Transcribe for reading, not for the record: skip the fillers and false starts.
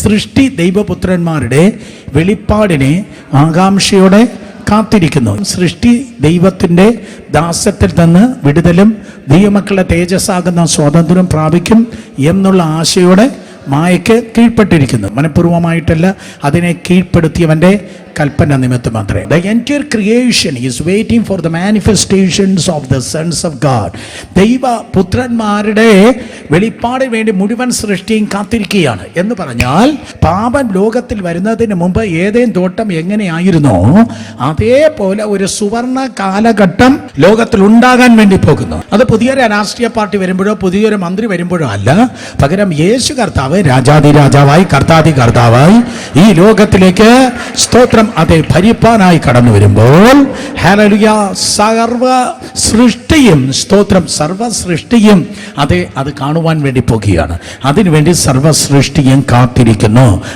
സൃഷ്ടി ദൈവപുത്രന്മാരുടെ വെളിപ്പാടിനെ ആകാംക്ഷയോടെ കാത്തിരിക്കുന്നു. സൃഷ്ടി ദൈവത്തിൻ്റെ ദാസ്യത്തിൽ നിന്ന് വിടുതലും ദൈവമക്കളുടെ തേജസ്സാകുന്ന സ്വാതന്ത്ര്യം പ്രാപിക്കും എന്നുള്ള ആശയോടെ മായയ്ക്ക് കീഴ്പ്പെട്ടിരിക്കുന്നു. മനഃപൂർവ്വമായിട്ടല്ല, അതിനെ കീഴ്പ്പെടുത്തിയവൻ്റെ കൽപ്പന നിമിത്തം മാത്രമേ. The entire creation is waiting for the manifestations of the sons of God. ദൈവപുത്രന്മാരുടെ വെളിപ്പാടിന് വേണ്ടി മുഴുവൻ സൃഷ്ടിയും കാത്തിരിക്കുകയാണ്. എന്ന് പറഞ്ഞാൽ പാപം ലോകത്തിൽ വരുന്നതിന് മുമ്പ് ഏതേൻ തോട്ടം എങ്ങനെയായിരുന്നോ അതേപോലെ ഒരു സുവർണ കാലഘട്ടം ലോകത്തിൽ ഉണ്ടാകാൻ വേണ്ടി പോകുന്നു. അത് പുതിയൊരു രാഷ്ട്രീയ പാർട്ടി വരുമ്പോഴോ പുതിയൊരു മന്ത്രി വരുമ്പോഴോ അല്ല, പകരം യേശു കർത്താവ് രാജാതി രാജാവായി കർത്താതി കർത്താവായി ഈ ലോകത്തിലേക്ക് സ്തോത്രം അതെ ഭരിപ്പാനായി കടന്നു വരുമ്പോൾ ഹല്ലേലൂയ സർവ സൃഷ്ടിയും സ്തോത്രം സർവ സൃഷ്ടിയും അതെ അത് കാണുവാൻ വേണ്ടി പോകുകയാണ്. അതിനുവേണ്ടി സർവ സൃഷ്ടിയും കാത്തിരിക്കുന്നു.